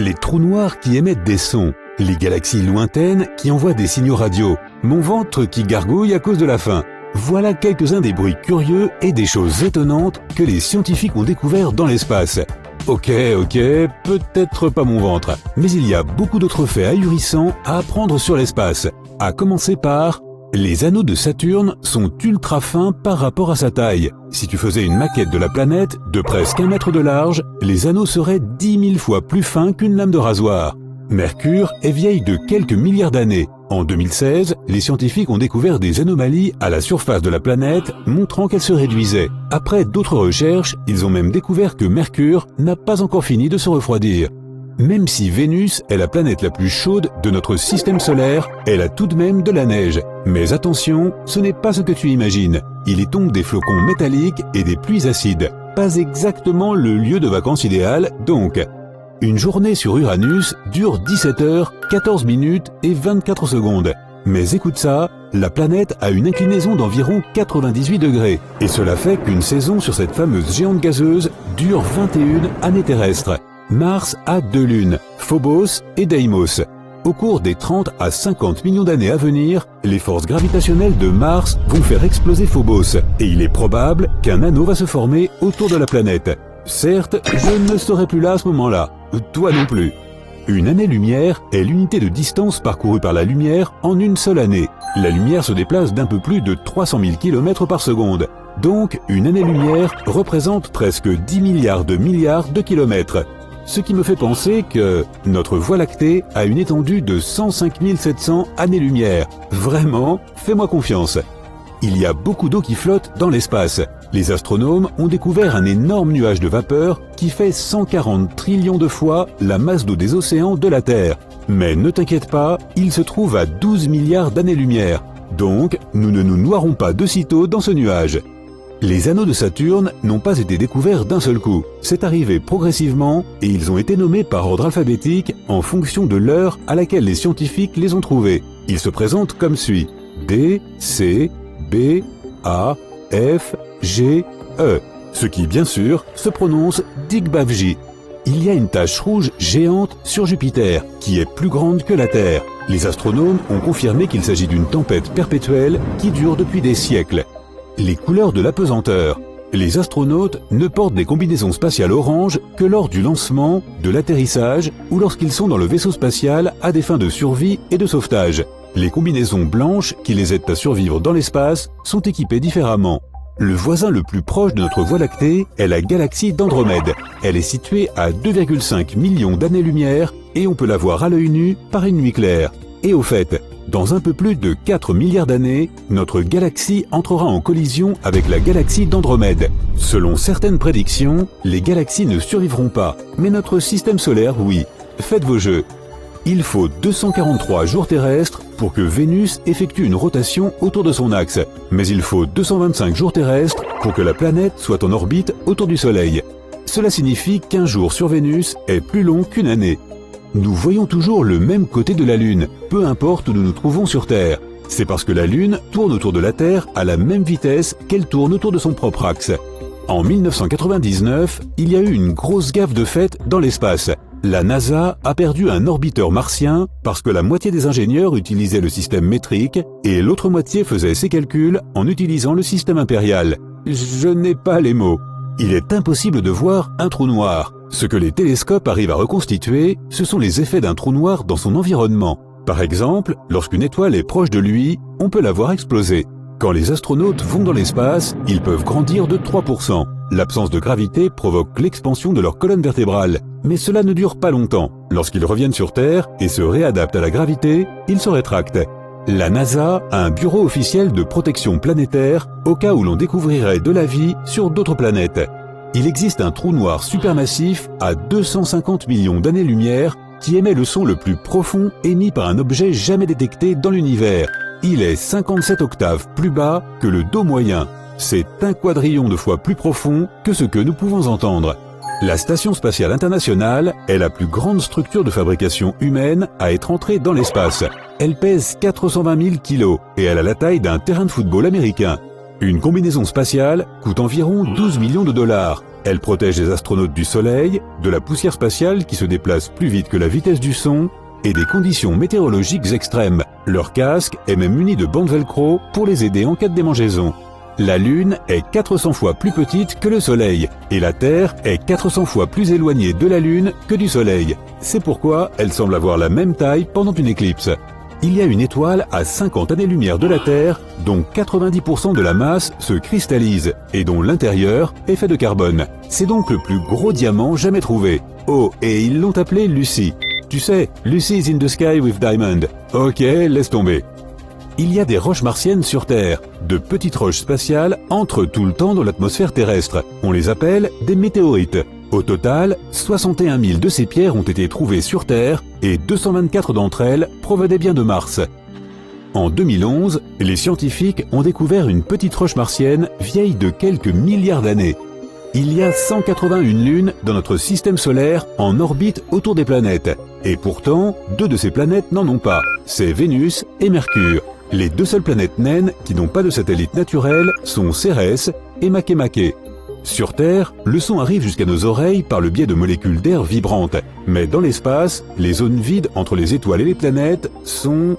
les trous noirs qui émettent des sons, les galaxies lointaines qui envoient des signaux radio, mon ventre qui gargouille à cause de la faim. Voilà quelques-uns des bruits curieux et des choses étonnantes que les scientifiques ont découverts dans l'espace. Ok, peut-être pas mon ventre, mais il y a beaucoup d'autres faits ahurissants à apprendre sur l'espace. À commencer par... les anneaux de Saturne sont ultra fins par rapport à sa taille. Si tu faisais une maquette de la planète de presque 1 mètre de large, les anneaux seraient 10 000 fois plus fins qu'une lame de rasoir. Mercure est vieille de quelques milliards d'années. En 2016, les scientifiques ont découvert des anomalies à la surface de la planète montrant qu'elle se réduisait. Après d'autres recherches, ils ont même découvert que Mercure n'a pas encore fini de se refroidir. Même si Vénus est la planète la plus chaude de notre système solaire, elle a tout de même de la neige. Mais attention, ce n'est pas ce que tu imagines. Il y tombe des flocons métalliques et des pluies acides. Pas exactement le lieu de vacances idéal, donc. Une journée sur Uranus dure 17 heures, 14 minutes et 24 secondes. Mais écoute ça, la planète a une inclinaison d'environ 98 degrés. Et cela fait qu'une saison sur cette fameuse géante gazeuse dure 21 années terrestres. Mars a 2 lunes, Phobos et Deimos. Au cours des 30 à 50 millions d'années à venir, les forces gravitationnelles de Mars vont faire exploser Phobos, et il est probable qu'un anneau va se former autour de la planète. Certes, je ne serai plus là à ce moment-là, toi non plus. Une année-lumière est l'unité de distance parcourue par la lumière en une seule année. La lumière se déplace d'un peu plus de 300 000 km par seconde. Donc, une année-lumière représente presque 10 milliards de kilomètres. Ce qui me fait penser que notre Voie lactée a une étendue de 105 700 années-lumière. Vraiment, fais-moi confiance. Il y a beaucoup d'eau qui flotte dans l'espace. Les astronomes ont découvert un énorme nuage de vapeur qui fait 140 trillions de fois la masse d'eau des océans de la Terre. Mais ne t'inquiète pas, il se trouve à 12 milliards d'années-lumière. Donc, nous ne nous noierons pas de sitôt dans ce nuage. Les anneaux de Saturne n'ont pas été découverts d'un seul coup. C'est arrivé progressivement et ils ont été nommés par ordre alphabétique en fonction de l'heure à laquelle les scientifiques les ont trouvés. Ils se présentent comme suit: D, C, B, A, F, G, E. Ce qui, bien sûr, se prononce Digbavji. Il y a une tache rouge géante sur Jupiter, qui est plus grande que la Terre. Les astronomes ont confirmé qu'il s'agit d'une tempête perpétuelle qui dure depuis des siècles. Les couleurs de l'apesanteur. Les astronautes ne portent des combinaisons spatiales orange que lors du lancement, de l'atterrissage ou lorsqu'ils sont dans le vaisseau spatial à des fins de survie et de sauvetage. Les combinaisons blanches qui les aident à survivre dans l'espace sont équipées différemment. Le voisin le plus proche de notre Voie lactée est la galaxie d'Andromède. Elle est située à 2,5 millions d'années-lumière et on peut la voir à l'œil nu par une nuit claire. Et au fait, dans un peu plus de 4 milliards d'années, notre galaxie entrera en collision avec la galaxie d'Andromède. Selon certaines prédictions, les galaxies ne survivront pas, mais notre système solaire, oui. Faites vos jeux. Il faut 243 jours terrestres pour que Vénus effectue une rotation autour de son axe, mais il faut 225 jours terrestres pour que la planète soit en orbite autour du Soleil. Cela signifie qu'un jour sur Vénus est plus long qu'une année. Nous voyons toujours le même côté de la Lune, peu importe où nous nous trouvons sur Terre. C'est parce que la Lune tourne autour de la Terre à la même vitesse qu'elle tourne autour de son propre axe. En 1999, il y a eu une grosse gaffe de fait dans l'espace. La NASA a perdu un orbiteur martien parce que la moitié des ingénieurs utilisaient le système métrique et l'autre moitié faisait ses calculs en utilisant le système impérial. Je n'ai pas les mots. Il est impossible de voir un trou noir. Ce que les télescopes arrivent à reconstituer, ce sont les effets d'un trou noir dans son environnement. Par exemple, lorsqu'une étoile est proche de lui, on peut la voir exploser. Quand les astronautes vont dans l'espace, ils peuvent grandir de 3%. L'absence de gravité provoque l'expansion de leur colonne vertébrale. Mais cela ne dure pas longtemps. Lorsqu'ils reviennent sur Terre et se réadaptent à la gravité, ils se rétractent. La NASA a un bureau officiel de protection planétaire au cas où l'on découvrirait de la vie sur d'autres planètes. Il existe un trou noir supermassif à 250 millions d'années-lumière qui émet le son le plus profond émis par un objet jamais détecté dans l'univers. Il est 57 octaves plus bas que le Do moyen. C'est un quadrillion de fois plus profond que ce que nous pouvons entendre. La Station spatiale internationale est la plus grande structure de fabrication humaine à être entrée dans l'espace. Elle pèse 420 000 kilos et elle a la taille d'un terrain de football américain. Une combinaison spatiale coûte environ 12 millions de dollars. Elle protège les astronautes du Soleil, de la poussière spatiale qui se déplace plus vite que la vitesse du son et des conditions météorologiques extrêmes. Leur casque est même muni de bandes velcro pour les aider en cas de démangeaison. La Lune est 400 fois plus petite que le Soleil et la Terre est 400 fois plus éloignée de la Lune que du Soleil. C'est pourquoi elle semble avoir la même taille pendant une éclipse. Il y a une étoile à 50 années-lumière de la Terre dont 90% de la masse se cristallise et dont l'intérieur est fait de carbone. C'est donc le plus gros diamant jamais trouvé. Oh, et ils l'ont appelé Lucy. Tu sais, Lucy's in the sky with diamond. Ok, laisse tomber. Il y a des roches martiennes sur Terre. De petites roches spatiales entrent tout le temps dans l'atmosphère terrestre. On les appelle des météorites. Au total, 61 000 de ces pierres ont été trouvées sur Terre et 224 d'entre elles provenaient bien de Mars. En 2011, les scientifiques ont découvert une petite roche martienne vieille de quelques milliards d'années. Il y a 181 lunes dans notre système solaire en orbite autour des planètes. Et pourtant, 2 de ces planètes n'en ont pas. C'est Vénus et Mercure. Les 2 seules planètes naines qui n'ont pas de satellite naturel sont Cérès et Makemake. Sur Terre, le son arrive jusqu'à nos oreilles par le biais de molécules d'air vibrantes. Mais dans l'espace, les zones vides entre les étoiles et les planètes sont,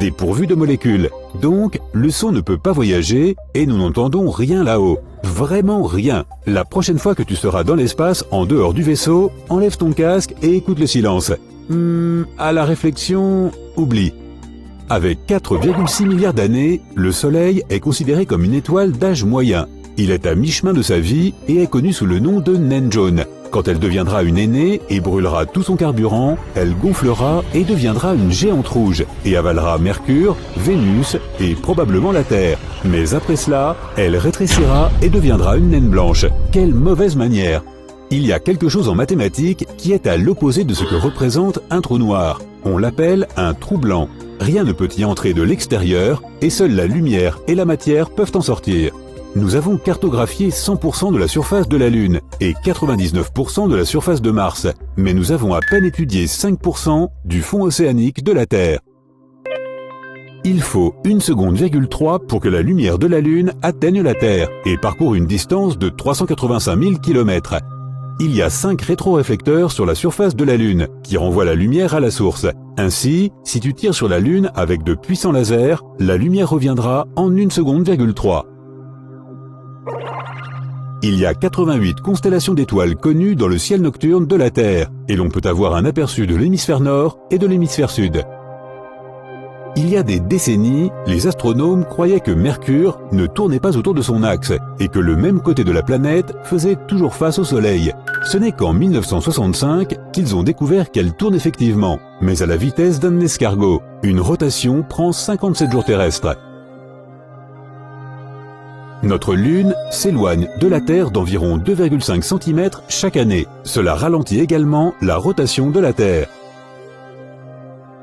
dépourvues de molécules. Donc, le son ne peut pas voyager et nous n'entendons rien là-haut. Vraiment rien. La prochaine fois que tu seras dans l'espace, en dehors du vaisseau, enlève ton casque et écoute le silence. À la réflexion, oublie. Avec 4,6 milliards d'années, le Soleil est considéré comme une étoile d'âge moyen. Il est à mi-chemin de sa vie et est connu sous le nom de naine jaune. Quand elle deviendra une aînée et brûlera tout son carburant, elle gonflera et deviendra une géante rouge et avalera Mercure, Vénus et probablement la Terre. Mais après cela, elle rétrécira et deviendra une naine blanche. Quelle mauvaise manière! Il y a quelque chose en mathématiques qui est à l'opposé de ce que représente un trou noir. On l'appelle un trou blanc. Rien ne peut y entrer de l'extérieur et seule la lumière et la matière peuvent en sortir. Nous avons cartographié 100% de la surface de la Lune et 99% de la surface de Mars, mais nous avons à peine étudié 5% du fond océanique de la Terre. Il faut 1,3 seconde pour que la lumière de la Lune atteigne la Terre et parcourt une distance de 385 000 km. Il y a 5 rétroréflecteurs sur la surface de la Lune qui renvoient la lumière à la source. Ainsi, si tu tires sur la Lune avec de puissants lasers, la lumière reviendra en 1,3 seconde. Il y a 88 constellations d'étoiles connues dans le ciel nocturne de la Terre, et l'on peut avoir un aperçu de l'hémisphère nord et de l'hémisphère sud. Il y a des décennies, les astronomes croyaient que Mercure ne tournait pas autour de son axe, et que le même côté de la planète faisait toujours face au Soleil. Ce n'est qu'en 1965 qu'ils ont découvert qu'elle tourne effectivement, mais à la vitesse d'un escargot. Une rotation prend 57 jours terrestres. Notre Lune s'éloigne de la Terre d'environ 2,5 cm chaque année. Cela ralentit également la rotation de la Terre.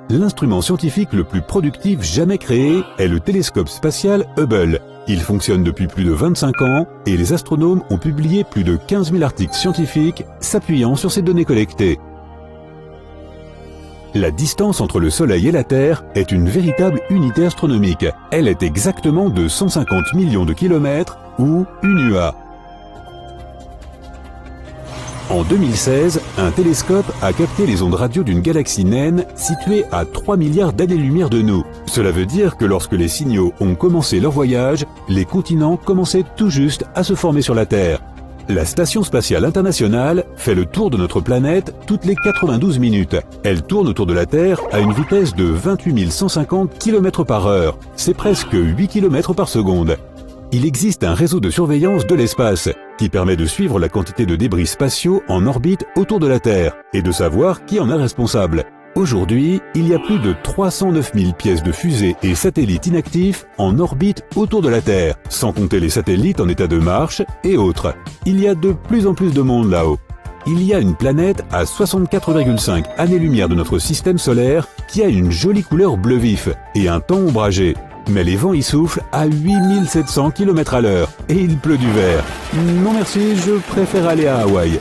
L'instrument scientifique le plus productif jamais créé est le télescope spatial Hubble. Il fonctionne depuis plus de 25 ans et les astronomes ont publié plus de 15 000 articles scientifiques s'appuyant sur ces données collectées. La distance entre le Soleil et la Terre est une véritable unité astronomique. Elle est exactement de 150 millions de kilomètres ou une UA. En 2016, un télescope a capté les ondes radio d'une galaxie naine située à 3 milliards d'années-lumière de nous. Cela veut dire que lorsque les signaux ont commencé leur voyage, les continents commençaient tout juste à se former sur la Terre. La Station spatiale internationale fait le tour de notre planète toutes les 92 minutes. Elle tourne autour de la Terre à une vitesse de 28 150 km/h. C'est presque 8 km par seconde. Il existe un réseau de surveillance de l'espace qui permet de suivre la quantité de débris spatiaux en orbite autour de la Terre et de savoir qui en est responsable. Aujourd'hui, il y a plus de 309 000 pièces de fusées et satellites inactifs en orbite autour de la Terre, sans compter les satellites en état de marche et autres. Il y a de plus en plus de monde là-haut. Il y a une planète à 64,5 années-lumière de notre système solaire qui a une jolie couleur bleu vif et un temps ombragé. Mais les vents y soufflent à 8700 km/h et il pleut du verre. Non merci, je préfère aller à Hawaï.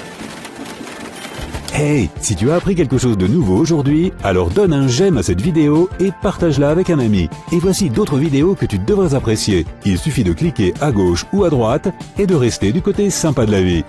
Hey, si tu as appris quelque chose de nouveau aujourd'hui, alors donne un j'aime à cette vidéo et partage-la avec un ami. Et voici d'autres vidéos que tu devrais apprécier. Il suffit de cliquer à gauche ou à droite et de rester du côté sympa de la vie.